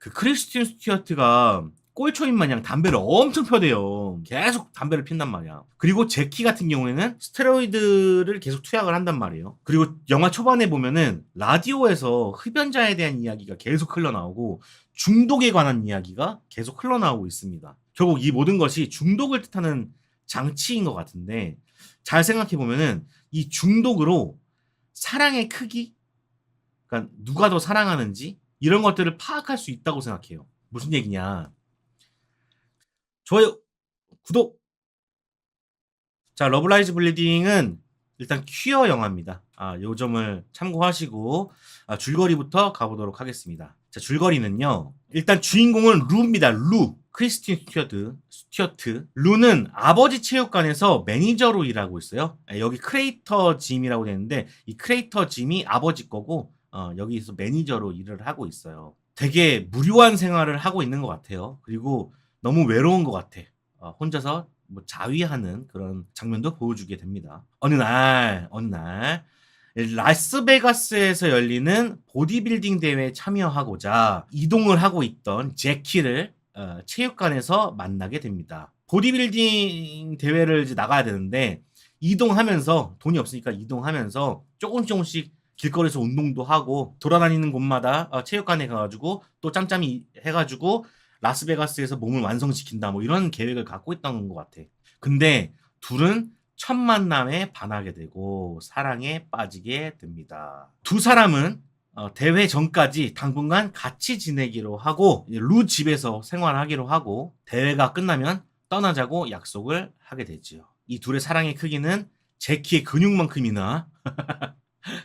그 크리스틴 스튜어트가 꼴초인 마냥 담배를 엄청 펴대요. 계속 담배를 핀단 말이야. 그리고 제키 같은 경우에는 스테로이드를 계속 투약을 한단 말이에요. 그리고 영화 초반에 보면은 라디오에서 흡연자에 대한 이야기가 계속 흘러나오고 중독에 관한 이야기가 계속 흘러나오고 있습니다. 결국 이 모든 것이 중독을 뜻하는 장치인 것 같은데, 잘 생각해 보면은 이 중독으로 사랑의 크기, 그러니까 누가 더 사랑하는지 이런 것들을 파악할 수 있다고 생각해요. 무슨 얘기냐? 좋아요, 구독. 자, 러브라이즈 블리딩은 일단 퀴어 영화입니다. 요 점을 참고하시고 줄거리부터 가보도록 하겠습니다. 자, 줄거리는요. 일단 주인공은 루입니다. 루. 크리스틴 스튜어트. 루는 아버지 체육관에서 매니저로 일하고 있어요. 여기 크레이터 짐이라고 되는데 이 크레이터 짐이 아버지 거고 여기서 매니저로 일을 하고 있어요. 되게 무료한 생활을 하고 있는 것 같아요. 그리고 너무 외로운 것 같아. 혼자서 뭐 자위하는 그런 장면도 보여주게 됩니다. 어느 날 라스베가스에서 열리는 보디빌딩 대회에 참여하고자 이동을 하고 있던 제키를 체육관에서 만나게 됩니다. 보디빌딩 대회를 이제 나가야 되는데 이동하면서, 돈이 없으니까 이동하면서 조금씩 길거리에서 운동도 하고 돌아다니는 곳마다 체육관에 가가지고 또 짬짬이 해가지고 라스베가스에서 몸을 완성시킨다, 뭐 이런 계획을 갖고 있던 것 같아. 근데 둘은 첫 만남에 반하게 되고 사랑에 빠지게 됩니다. 두 사람은 대회 전까지 당분간 같이 지내기로 하고 루 집에서 생활하기로 하고 대회가 끝나면 떠나자고 약속을 하게 되지요. 이 둘의 사랑의 크기는 제키의 근육만큼이나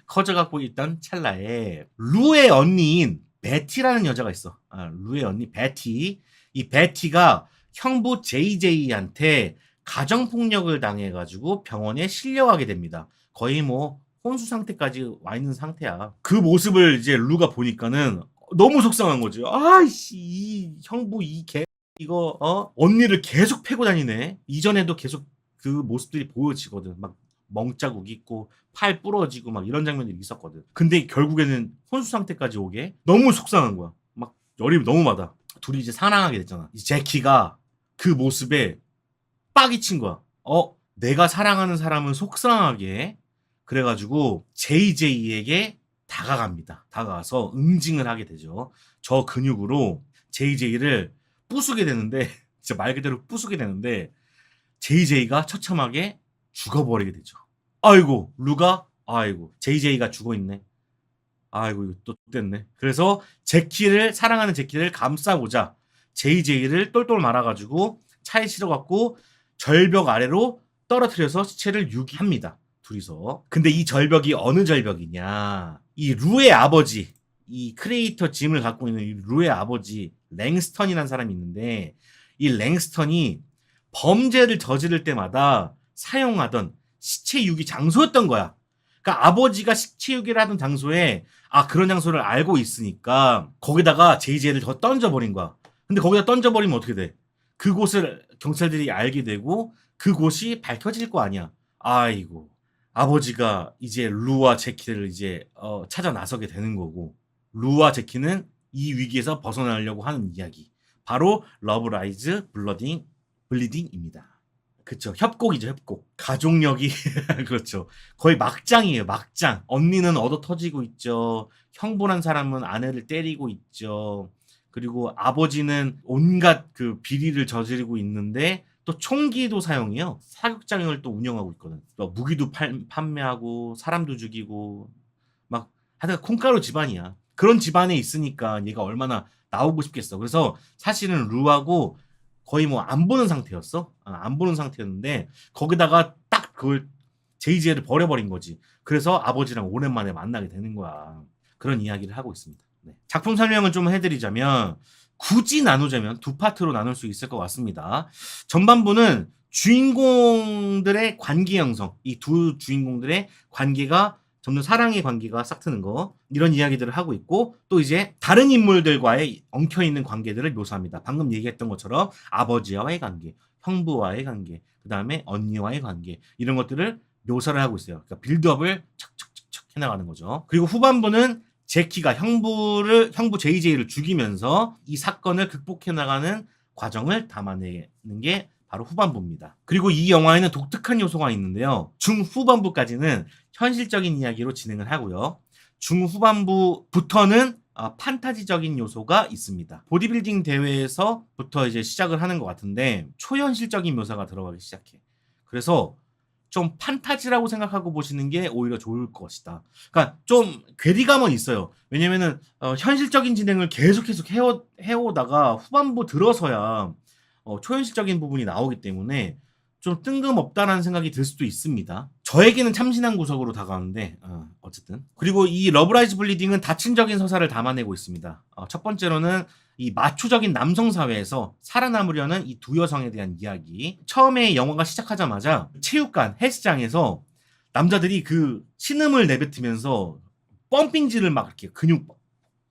커져가고 있던 찰나에 루의 언니인 베티라는 여자가 있어. 루의 언니 베티. 이 베티가 형부 JJ한테 가정폭력을 당해가지고 병원에 실려가게 됩니다. 거의 뭐 혼수 상태까지 와 있는 상태야. 그 모습을 이제 루가 보니까는 너무 속상한 거지. 아이씨, 이 형부 이 개 이거 언니를 계속 패고 다니네. 이전에도 계속 그 모습들이 보여지거든. 막 멍자국 있고 팔 부러지고 막 이런 장면들이 있었거든. 근데 결국에는 혼수 상태까지 오게 너무 속상한 거야. 막 열이 너무 받아. 둘이 이제 사랑하게 됐잖아. 이제 제키가 그 모습에 빡이 친 거야. 내가 사랑하는 사람은 속상하게. 그래가지고 JJ에게 다가갑니다. 다가가서 응징을 하게 되죠. 저 근육으로 JJ를 부수게 되는데 진짜 말 그대로 부수게 되는데 JJ가 처참하게 죽어버리게 되죠. 아이고, 루가, 아이고, JJ가 죽어있네. 아이고, 이거 또 됐네. 그래서 사랑하는 제키를 감싸고자 JJ를 똘똘 말아가지고 차에 실어갖고 절벽 아래로 떨어뜨려서 시체를 유기합니다. 둘이서. 근데 이 절벽이 어느 절벽이냐. 이 루의 아버지, 이 크리에이터 짐을 갖고 있는 이 루의 아버지, 랭스턴이라는 사람이 있는데 이 랭스턴이 범죄를 저지를 때마다 사용하던 시체 유기 장소였던 거야. 그러니까 아버지가 시체 유기를 하던 장소에 그런 장소를 알고 있으니까 거기다가 JJ를 더 던져버린 거야. 근데 거기다 던져버리면 어떻게 돼? 그곳을 경찰들이 알게 되고 그곳이 밝혀질 거 아니야. 아이고, 아버지가 이제 루와 제키를 이제 찾아 나서게 되는 거고 루와 제키는 이 위기에서 벗어나려고 하는 이야기. 바로 러브라이즈 블리딩입니다. 그쵸. 협곡이죠, 협곡. 가족력이, 그렇죠. 거의 막장이에요, 막장. 언니는 얻어 터지고 있죠. 형부란 사람은 아내를 때리고 있죠. 그리고 아버지는 온갖 그 비리를 저지르고 있는데 또 총기도 사용해요. 사격장을 또 운영하고 있거든. 또 무기도 판매하고 사람도 죽이고 막 하여튼 콩가루 집안이야. 그런 집안에 있으니까 얘가 얼마나 나오고 싶겠어. 그래서 사실은 루하고 거의 뭐 안 보는 상태였어. 안 보는 상태였는데 거기다가 딱 그걸 JJ를 버려버린 거지. 그래서 아버지랑 오랜만에 만나게 되는 거야. 그런 이야기를 하고 있습니다. 네. 작품 설명을 좀 해드리자면 굳이 나누자면 두 파트로 나눌 수 있을 것 같습니다. 전반부는 주인공들의 관계 형성, 이 두 주인공들의 관계가 점점 사랑의 관계가 싹트는 거, 이런 이야기들을 하고 있고 또 이제 다른 인물들과의 엉켜있는 관계들을 묘사합니다. 방금 얘기했던 것처럼 아버지와의 관계, 형부와의 관계, 그 다음에 언니와의 관계, 이런 것들을 묘사를 하고 있어요. 그러니까 빌드업을 척척척척 해나가는 거죠. 그리고 후반부는 제키가 형부 JJ를 죽이면서 이 사건을 극복해 나가는 과정을 담아내는 게 바로 후반부입니다. 그리고 이 영화에는 독특한 요소가 있는데요. 중후반부까지는 현실적인 이야기로 진행을 하고요. 중후반부부터는 판타지적인 요소가 있습니다. 보디빌딩 대회에서부터 이제 시작을 하는 것 같은데 초현실적인 묘사가 들어가기 시작해. 그래서 좀 판타지라고 생각하고 보시는 게 오히려 좋을 것이다. 그러니까 좀 괴리감은 있어요. 왜냐면은 현실적인 진행을 계속 해오다가 후반부 들어서야 초현실적인 부분이 나오기 때문에 좀 뜬금없다라는 생각이 들 수도 있습니다. 저에게는 참신한 구석으로 다가오는데 어쨌든. 그리고 이 러브라이즈 블리딩은 다층적인 서사를 담아내고 있습니다. 첫 번째로는 이 마초적인 남성 사회에서 살아남으려는 이 두 여성에 대한 이야기. 처음에 영화가 시작하자마자 체육관 헬스장에서 남자들이 그 신음을 내뱉으면서 펌핑질을 막 이렇게 근육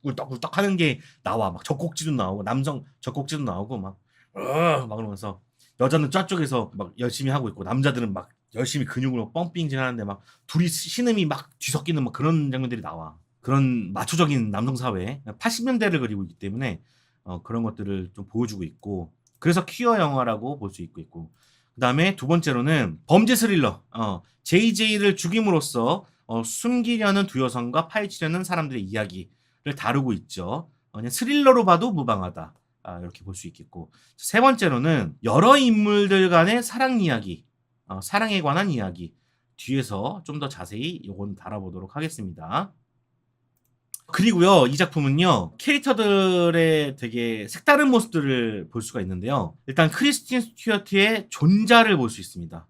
울떡울떡 하는 게 나와. 막 젖꼭지도 나오고 남성 젖꼭지도 나오고 막 그러면서 여자는 저쪽에서 막 열심히 하고 있고 남자들은 막 열심히 근육으로 펌핑질 하는데 막 둘이 신음이 막 뒤섞이는 막 그런 장면들이 나와. 그런 마초적인 남성 사회 80년대를 그리고 있기 때문에 그런 것들을 좀 보여주고 있고 그래서 퀴어 영화라고 볼 수 있고 그다음에 두 번째로는 범죄 스릴러 JJ를 죽임으로써 숨기려는 두 여성과 파헤치려는 사람들의 이야기를 다루고 있죠. 그냥 스릴러로 봐도 무방하다. 이렇게 볼 수 있겠고 세 번째로는 여러 인물들 간의 사랑 이야기 사랑에 관한 이야기 뒤에서 좀 더 자세히 이건 다뤄보도록 하겠습니다. 그리고요 이 작품은요 캐릭터들의 되게 색다른 모습들을 볼 수가 있는데요. 일단 크리스틴 스튜어트의 존잘을 볼 수 있습니다.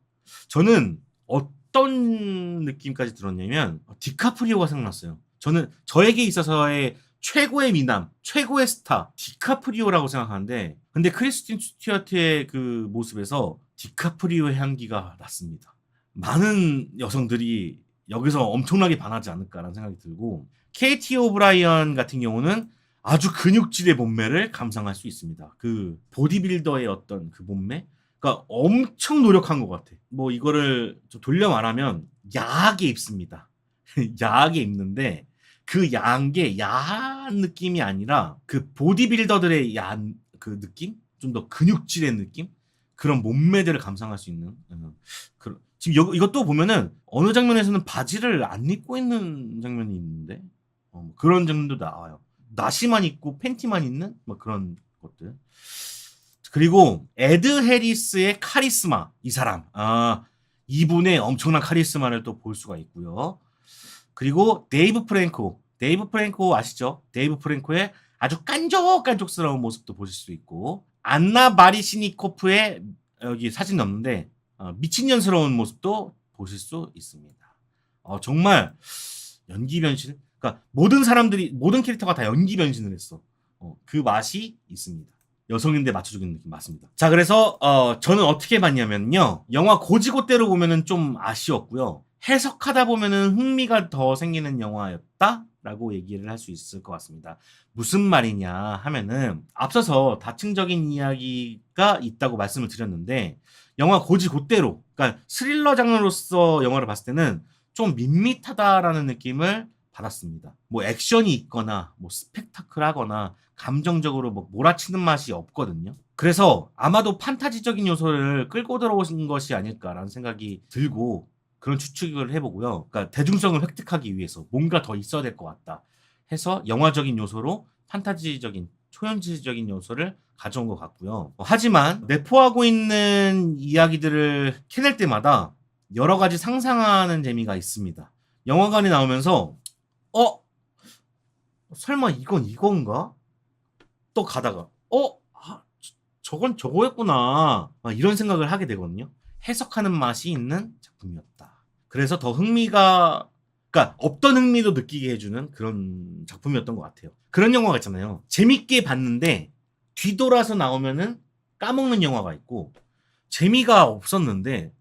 저는 어떤 느낌까지 들었냐면 디카프리오가 생각났어요. 저는 저에게 있어서의 최고의 미남, 최고의 스타 디카프리오라고 생각하는데 근데 크리스틴 스튜어트의 그 모습에서 디카프리오의 향기가 났습니다. 많은 여성들이 여기서 엄청나게 반하지 않을까라는 생각이 들고 KT 오브라이언 같은 경우는 아주 근육질의 몸매를 감상할 수 있습니다. 그 보디빌더의 어떤 그 몸매? 그러니까 엄청 노력한 것 같아. 뭐 이거를 좀 돌려 말하면 야하게 입습니다. 야하게 입는데 그 야한 게 야한 느낌이 아니라 그 보디빌더들의 야한 그 느낌? 좀 더 근육질의 느낌? 그런 몸매들을 감상할 수 있는 지금 이것도 보면은 어느 장면에서는 바지를 안 입고 있는 장면이 있는데 그런 장면도 나와요. 나시만 입고 팬티만 있는 뭐 그런 것들. 그리고 에드 해리스의 카리스마 이 사람 이분의 엄청난 카리스마를 또 볼 수가 있고요. 그리고 데이브 프랭코 아시죠? 데이브 프랭코의 아주 깐족깐족스러운 모습도 보실 수 있고 안나 바리시니코프의 여기 사진 없는데 미친년스러운 모습도 보실 수 있습니다. 정말 연기 변신 그러니까 모든 캐릭터가 다 연기 변신을 했어. 그 맛이 있습니다. 여성인데 맞춰주는 느낌 맞습니다. 자 그래서 저는 어떻게 봤냐면요. 영화 고지고대로 보면은 좀 아쉬웠고요. 해석하다 보면은 흥미가 더 생기는 영화였다라고 얘기를 할 수 있을 것 같습니다. 무슨 말이냐 하면은 앞서서 다층적인 이야기가 있다고 말씀을 드렸는데 영화 고지고대로 그러니까 스릴러 장르로서 영화를 봤을 때는 좀 밋밋하다라는 느낌을 받았습니다. 뭐 액션이 있거나 뭐 스펙타클하거나 감정적으로 뭐 몰아치는 맛이 없거든요. 그래서 아마도 판타지적인 요소를 끌고 들어오신 것이 아닐까라는 생각이 들고 그런 추측을 해보고요. 그러니까 대중성을 획득하기 위해서 뭔가 더 있어야 될 것 같다 해서 영화적인 요소로 판타지적인 초현실적인 요소를 가져온 것 같고요. 하지만 내포하고 있는 이야기들을 캐낼 때마다 여러 가지 상상하는 재미가 있습니다. 영화관에 나오면서 설마 이건가? 또 가다가 저건 저거였구나 이런 생각을 하게 되거든요. 해석하는 맛이 있는 작품이었다. 그래서 더 그러니까 없던 흥미도 느끼게 해주는 그런 작품이었던 것 같아요. 그런 영화가 있잖아요. 재밌게 봤는데 뒤돌아서 나오면은 까먹는 영화가 있고 재미가 없었는데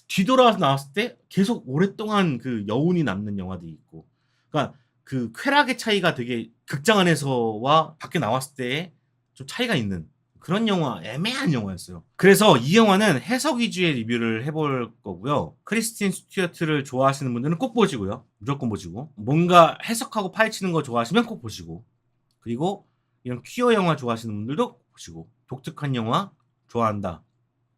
뒤돌아서 나왔을 때 계속 오랫동안 그 여운이 남는 영화들이 있고 그러니까 그 쾌락의 차이가 되게 극장 안에서와 밖에 나왔을 때 좀 차이가 있는 그런 영화, 애매한 영화였어요. 그래서 이 영화는 해석 위주의 리뷰를 해볼 거고요. 크리스틴 스튜어트를 좋아하시는 분들은 꼭 보시고요. 무조건 보시고. 뭔가 해석하고 파헤치는 거 좋아하시면 꼭 보시고. 그리고 이런 퀴어 영화 좋아하시는 분들도 보시고. 독특한 영화 좋아한다.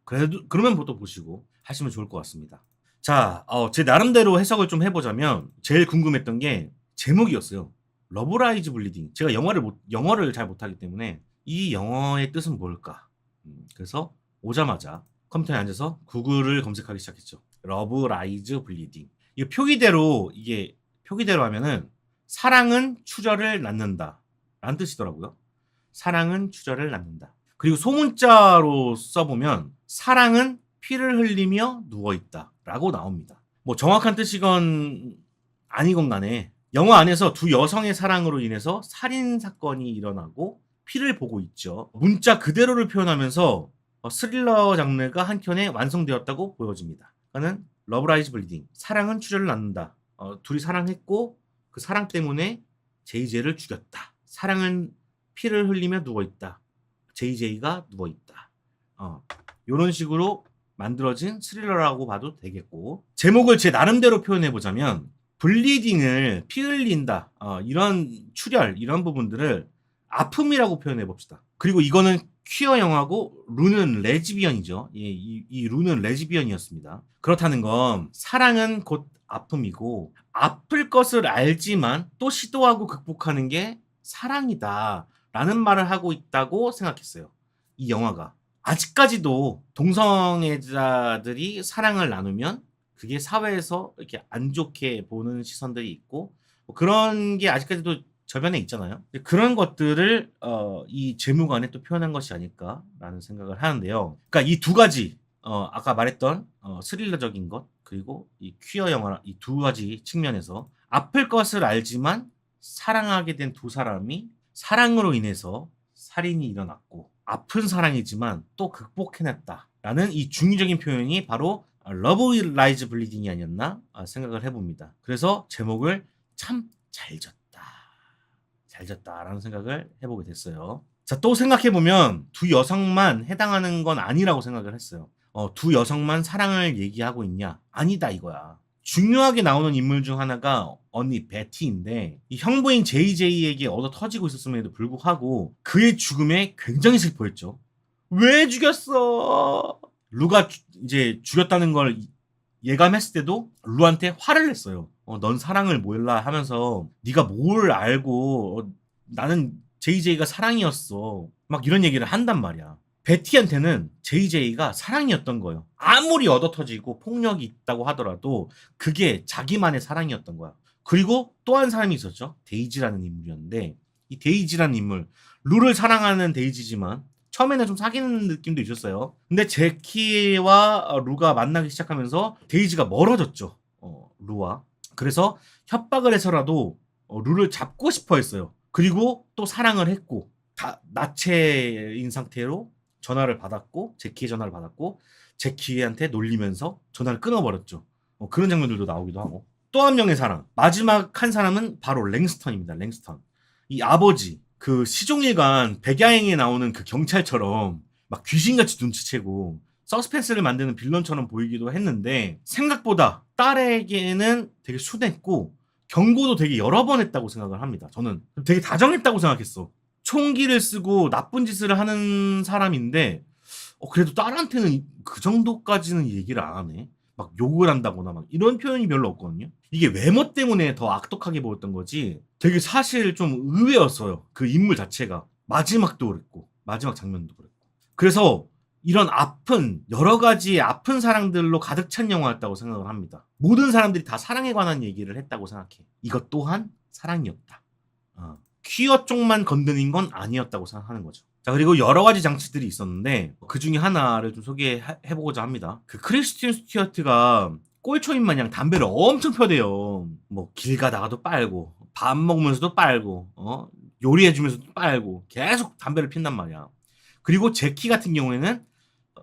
그러면 또 보시고 하시면 좋을 것 같습니다. 자, 제 나름대로 해석을 좀 해보자면 제일 궁금했던 게 제목이었어요. 러브라이즈 블리딩. 제가 영어를 잘 못하기 때문에 이 영어의 뜻은 뭘까? 그래서 오자마자 컴퓨터에 앉아서 구글을 검색하기 시작했죠. 러브라이즈 블리딩. 이게 표기대로 하면은 사랑은 출혈을 낳는다 라는 뜻이더라고요. 사랑은 출혈을 낳는다. 그리고 소문자로 써보면 사랑은 피를 흘리며 누워있다 라고 나옵니다. 뭐 정확한 뜻이건 아니건 간에 영화 안에서 두 여성의 사랑으로 인해서 살인사건이 일어나고 피를 보고 있죠. 문자 그대로를 표현하면서 스릴러 장르가 한켠에 완성되었다고 보여집니다. 그러니까 러브라이즈 블리딩, 사랑은 출혈을 낳는다. 둘이 사랑했고 그 사랑 때문에 JJ를 죽였다. 사랑은 피를 흘리며 누워있다. JJ가 누워있다. 이런 식으로 만들어진 스릴러라고 봐도 되겠고, 제목을 제 나름대로 표현해보자면 블리딩을 피 흘린다, 이런 출혈, 이런 부분들을 아픔이라고 표현해봅시다. 그리고 이거는 퀴어 영화고 루는 레즈비언이죠. 이 루는 레즈비언이었습니다. 그렇다는 건 사랑은 곧 아픔이고 아플 것을 알지만 또 시도하고 극복하는 게 사랑이다 라는 말을 하고 있다고 생각했어요. 이 영화가. 아직까지도 동성애자들이 사랑을 나누면 그게 사회에서 이렇게 안 좋게 보는 시선들이 있고 그런 게 아직까지도 저변에 있잖아요. 그런 것들을 이 제목 안에 또 표현한 것이 아닐까라는 생각을 하는데요. 그러니까 이 두 가지 아까 말했던 스릴러적인 것 그리고 이 퀴어 영화 이 두 가지 측면에서 아플 것을 알지만 사랑하게 된 두 사람이 사랑으로 인해서 살인이 일어났고 아픈 사랑이지만 또 극복해냈다라는 이 중의적인 표현이 바로 러브라이즈 블리딩이 아니었나 생각을 해봅니다. 그래서 제목을 참 잘 졌다라는 생각을 해보게 됐어요. 자, 또 생각해보면 두 여성만 해당하는 건 아니라고 생각을 했어요. 두 여성만 사랑을 얘기하고 있냐? 아니다 이거야. 중요하게 나오는 인물 중 하나가 언니 베티인데 이 형부인 JJ에게 얻어 터지고 있었음에도 불구하고 그의 죽음에 굉장히 슬퍼했죠. 왜 죽였어? 루가 이제 죽였다는 걸 예감했을 때도 루한테 화를 냈어요. 넌 사랑을 몰라 하면서 네가 뭘 알고 나는 JJ가 사랑이었어. 막 이런 얘기를 한단 말이야. 베티한테는 JJ가 사랑이었던 거예요. 아무리 얻어터지고 폭력이 있다고 하더라도 그게 자기만의 사랑이었던 거야. 그리고 또 한 사람이 있었죠. 데이지라는 인물이었는데 이 데이지라는 인물, 루를 사랑하는 데이지지만 처음에는 좀 사귀는 느낌도 있었어요. 근데 제키와 루가 만나기 시작하면서 데이지가 멀어졌죠. 루와. 그래서 협박을 해서라도 루를 잡고 싶어 했어요. 그리고 또 사랑을 했고 다 나체인 상태로 전화를 받았고 제키의 전화를 받았고 제키한테 놀리면서 전화를 끊어버렸죠. 그런 장면들도 나오기도 하고 또 한 명의 사랑 마지막 한 사람은 바로 랭스턴입니다. 랭스턴 이 아버지 그 시종일관 백야행에 나오는 그 경찰처럼 막 귀신같이 눈치채고 서스펜스를 만드는 빌런처럼 보이기도 했는데 생각보다 딸에게는 되게 순했고 경고도 되게 여러 번 했다고 생각을 합니다. 저는 되게 다정했다고 생각했어. 총기를 쓰고 나쁜 짓을 하는 사람인데 그래도 딸한테는 그 정도까지는 얘기를 안 하네. 막 욕을 한다거나 막 이런 표현이 별로 없거든요. 이게 외모 때문에 더 악독하게 보였던 거지 되게 사실 좀 의외였어요. 그 인물 자체가. 마지막도 그랬고 마지막 장면도 그랬고. 그래서 이런 여러 가지 아픈 사랑들로 가득 찬 영화였다고 생각을 합니다. 모든 사람들이 다 사랑에 관한 얘기를 했다고 생각해. 이것 또한 사랑이었다. 퀴어 쪽만 건드린 건 아니었다고 생각하는 거죠. 자, 그리고 여러 가지 장치들이 있었는데 그 중에 하나를 좀 소개해보고자 합니다. 그 크리스틴 스튜어트가 꼴초인 마냥 담배를 엄청 펴대요. 뭐 길 가다가도 빨고 밥 먹으면서도 빨고 요리해주면서도 빨고 계속 담배를 핀단 말이야. 그리고 제키 같은 경우에는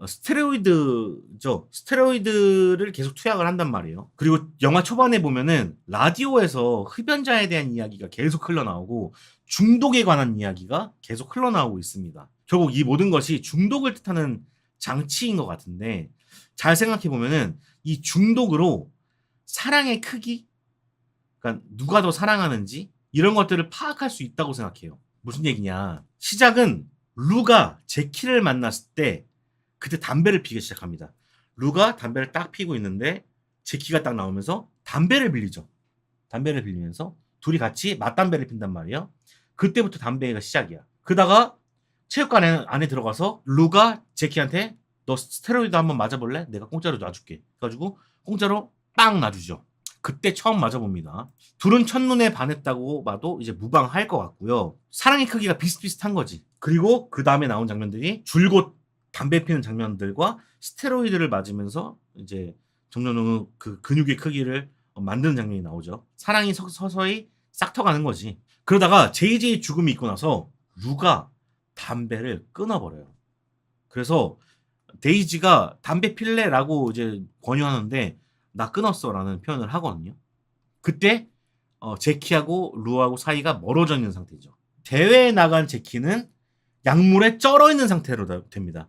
스테로이드죠. 스테로이드를 계속 투약을 한단 말이에요. 그리고 영화 초반에 보면은 라디오에서 흡연자에 대한 이야기가 계속 흘러나오고 중독에 관한 이야기가 계속 흘러나오고 있습니다. 결국 이 모든 것이 중독을 뜻하는 장치인 것 같은데 잘 생각해 보면은 이 중독으로 사랑의 크기, 그러니까 누가 더 사랑하는지 이런 것들을 파악할 수 있다고 생각해요. 무슨 얘기냐? 시작은 루가 제키를 만났을 때 그때 담배를 피기 시작합니다. 루가 담배를 딱 피고 있는데 제키가 딱 나오면서 담배를 빌리죠. 담배를 빌리면서 둘이 같이 맞담배를 핀단 말이에요. 그때부터 담배가 시작이야. 그러다가 체육관 안에 들어가서 루가 제키한테 너 스테로이드 한번 맞아볼래? 내가 공짜로 놔줄게. 그래가지고 공짜로 빵 놔주죠. 그때 처음 맞아봅니다. 둘은 첫눈에 반했다고 봐도 이제 무방할 것 같고요. 사랑의 크기가 비슷비슷한 거지. 그리고 그 다음에 나온 장면들이 줄곧 담배 피는 장면들과 스테로이드를 맞으면서 이제 점점 그 근육의 크기를 만드는 장면이 나오죠. 사랑이 서서히 싹터가는 거지. 그러다가 JJ 죽음이 있고 나서 루가 담배를 끊어버려요. 그래서 데이지가 담배 필래라고 이제 권유하는데 나 끊었어라는 표현을 하거든요. 그때 제키하고 루하고 사이가 멀어져 있는 상태죠. 대회에 나간 제키는 약물에 쩔어 있는 상태로 됩니다.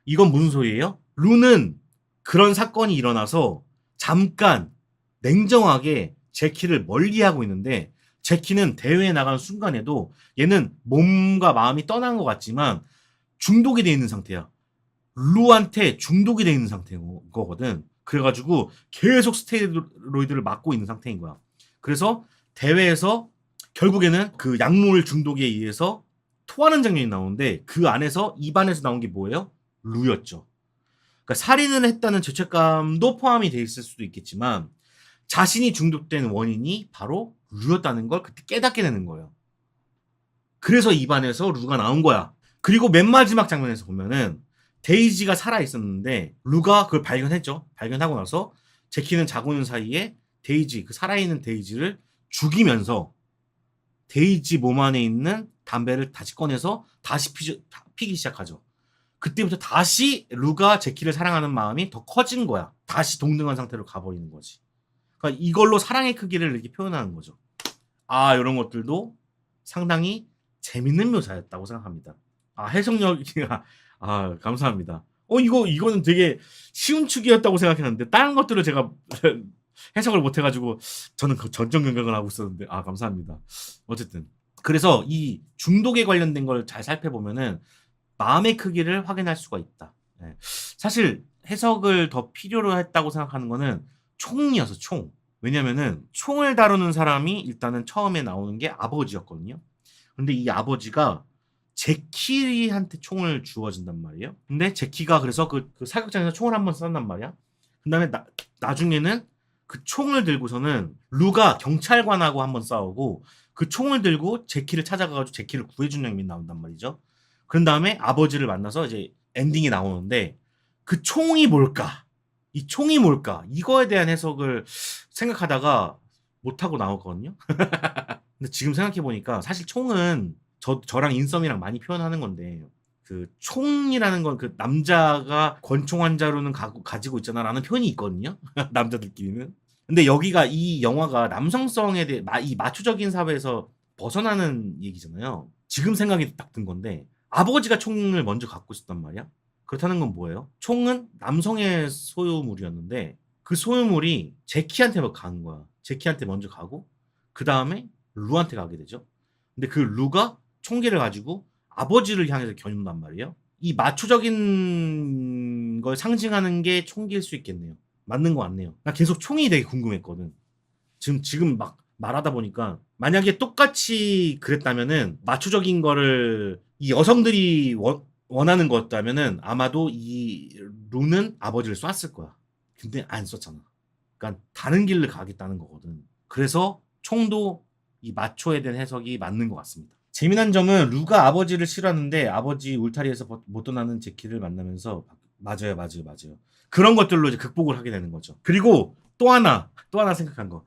이건 무슨 소리예요? 루는 그런 사건이 일어나서 잠깐 냉정하게 제키를 멀리하고 있는데 제키는 대회에 나간 순간에도 얘는 몸과 마음이 떠난 것 같지만 중독이 돼 있는 상태야. 루한테 중독이 돼 있는 상태인 거거든. 그래가지고 계속 스테로이드를 맞고 있는 상태인 거야. 그래서 대회에서 결국에는 그 약물 중독에 의해서 토하는 장면이 나오는데 그 안에서 입안에서 나온 게 뭐예요? 루였죠. 그러니까 살인을 했다는 죄책감도 포함이 돼 있을 수도 있겠지만 자신이 중독된 원인이 바로 루였다는 걸 그때 깨닫게 되는 거예요. 그래서 입안에서 루가 나온 거야. 그리고 맨 마지막 장면에서 보면은 데이지가 살아 있었는데 루가 그걸 발견했죠. 발견하고 나서 제키는 자고 있는 사이에 데이지, 그 살아있는 데이지를 죽이면서 데이지 몸 안에 있는 담배를 다시 꺼내서 다시 피기 시작하죠. 그때부터 다시 루가 제키를 사랑하는 마음이 더 커진 거야. 다시 동등한 상태로 가버리는 거지. 그러니까 이걸로 사랑의 크기를 이렇게 표현하는 거죠. 아, 이런 것들도 상당히 재밌는 묘사였다고 생각합니다. 아, 해석력이 감사합니다. 이거는 되게 쉬운 축이었다고 생각했는데 다른 것들을 제가 해석을 못 해가지고 저는 그 전전긍긍을 하고 있었는데 감사합니다. 어쨌든 그래서 이 중독에 관련된 걸 잘 살펴보면은 마음의 크기를 확인할 수가 있다. 네. 사실 해석을 더 필요로 했다고 생각하는 거는 총이어서 총. 왜냐면은 총을 다루는 사람이 일단은 처음에 나오는 게 아버지였거든요. 근데 이 아버지가 제키한테 총을 주어진단 말이에요. 근데 제키가 그래서 그 사격장에서 총을 한번 쐈단 말이야. 그 다음에 나중에는 그 총을 들고서는 루가 경찰관하고 한번 싸우고 그 총을 들고 제키를 찾아가가지고 제키를 구해주는 장면이 나온단 말이죠. 그런 다음에 아버지를 만나서 이제 엔딩이 나오는데 그 총이 뭘까? 이 총이 뭘까? 이거에 대한 해석을 생각하다가 못하고 나오거든요. 근데 지금 생각해보니까 사실 총은 저랑 인썸이랑 많이 표현하는 건데 그 총이라는 건 그 남자가 권총 환자로는 가지고 있잖아라는 표현이 있거든요. 남자들끼리는. 근데 여기가 이 영화가 남성성에 대해 이 마초적인 사회에서 벗어나는 얘기잖아요. 지금 생각이 딱 든 건데 아버지가 총을 먼저 갖고 있었단 말이야. 그렇다는 건 뭐예요? 총은 남성의 소유물이었는데 그 소유물이 제키한테 간 거야. 제키한테 먼저 가고 그 다음에 루한테 가게 되죠. 근데 그 루가 총기를 가지고 아버지를 향해서 겨눈단 말이에요. 이 마초적인 걸 상징하는 게 총기일 수 있겠네요. 맞는 거 같네요. 나 계속 총이 되게 궁금했거든. 지금 막 말하다 보니까 만약에 똑같이 그랬다면은 마초적인 거를 이 여성들이 원하는 거였다면은 아마도 이 루는 아버지를 쐈을 거야. 근데 안 쐈잖아. 그러니까 다른 길을 가겠다는 거거든. 그래서 총도 이 마초에 대한 해석이 맞는 것 같습니다. 재미난 점은 루가 아버지를 싫어하는데 아버지 울타리에서 못 떠나는 제키를 만나면서 맞아요. 그런 것들로 이제 극복을 하게 되는 거죠. 그리고 또 하나 생각한 거.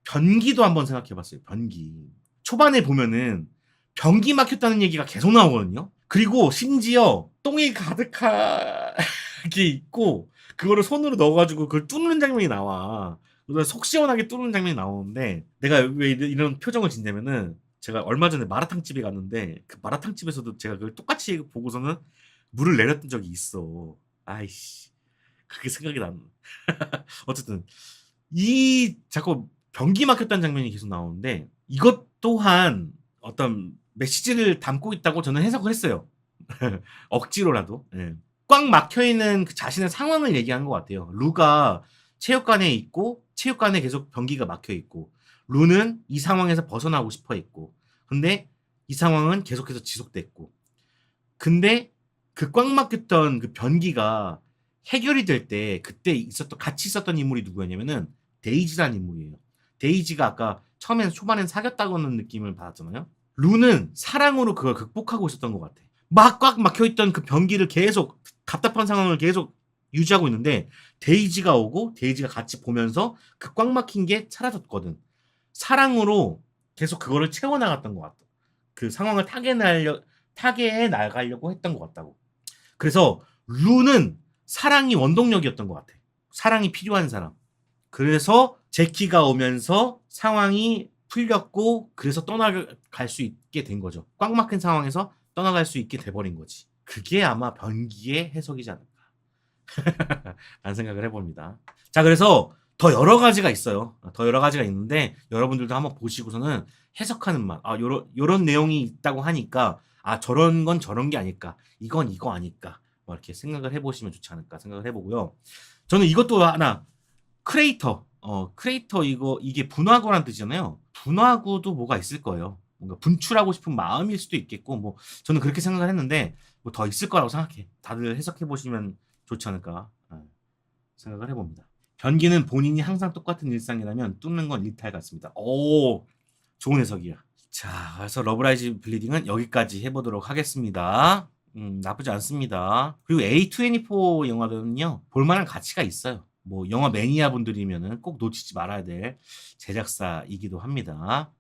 변기도 한번 생각해봤어요. 변기. 초반에 보면은 변기 막혔다는 얘기가 계속 나오거든요. 그리고 심지어 똥이 가득한 그게 있고 그거를 손으로 넣어가지고 그걸 뚫는 장면이 나와. 그래서 속 시원하게 뚫는 장면이 나오는데 내가 왜 이런 표정을 짓냐면은 제가 얼마 전에 마라탕 집에 갔는데 그 마라탕 집에서도 제가 그걸 똑같이 보고서는 물을 내렸던 적이 있어. 아이씨, 그게 생각이 나. 어쨌든 이 자꾸 변기 막혔다는 장면이 계속 나오는데 이것 또한 어떤 메시지를 담고 있다고 저는 해석을 했어요. 억지로라도. 예. 꽉 막혀 있는 그 자신의 상황을 얘기한 것 같아요. 루가 체육관에 있고 체육관에 계속 변기가 막혀 있고 루는 이 상황에서 벗어나고 싶어 했고 근데 이 상황은 계속해서 지속됐고 근데 그 꽉 막혔던 그 변기가 해결이 될 때 그때 있었던 같이 있었던 인물이 누구였냐면은 데이지라는 인물이에요. 데이지가 아까 처음에는 초반엔 사귀었다고는 느낌을 받았잖아요. 루는 사랑으로 그걸 극복하고 있었던 것 같아. 막 꽉 막혀 있던 그 변기를 계속 답답한 상황을 계속 유지하고 있는데 데이지가 오고 데이지가 같이 보면서 그 꽉 막힌 게 사라졌거든. 사랑으로 계속 그거를 채워나갔던 것 같아. 그 상황을 타개해 나가려고 했던 것 같다고. 그래서 루는 사랑이 원동력이었던 것 같아. 사랑이 필요한 사람. 그래서 제키가 오면서 상황이 풀렸고 그래서 떠나갈 수 있게 된 거죠. 꽉 막힌 상황에서 떠나갈 수 있게 돼버린 거지. 그게 아마 변기의 해석이지 않을까 라는 생각을 해봅니다. 자, 그래서 더 여러 가지가 있어요. 더 여러 가지가 있는데 여러분들도 한번 보시고서는 해석하는 맛. 요런 내용이 있다고 하니까 저런 건 저런 게 아닐까. 이건 이거 아닐까. 뭐 이렇게 생각을 해보시면 좋지 않을까 생각을 해보고요. 저는 이것도 하나 크레이터 이게 분화구란 뜻이잖아요. 분화구도 뭐가 있을 거예요. 뭔가 분출하고 싶은 마음일 수도 있겠고 뭐 저는 그렇게 생각을 했는데 뭐 더 있을 거라고 생각해. 다들 해석해 보시면 좋지 않을까 생각을 해봅니다. 변기는 본인이 항상 똑같은 일상이라면 뚫는 건 일탈 같습니다. 오, 좋은 해석이야. 자, 그래서 러브라이즈 블리딩은 여기까지 해보도록 하겠습니다. 나쁘지 않습니다. 그리고 A24 영화들은요, 볼만한 가치가 있어요. 뭐, 영화 매니아 분들이면은 꼭 놓치지 말아야 될 제작사이기도 합니다.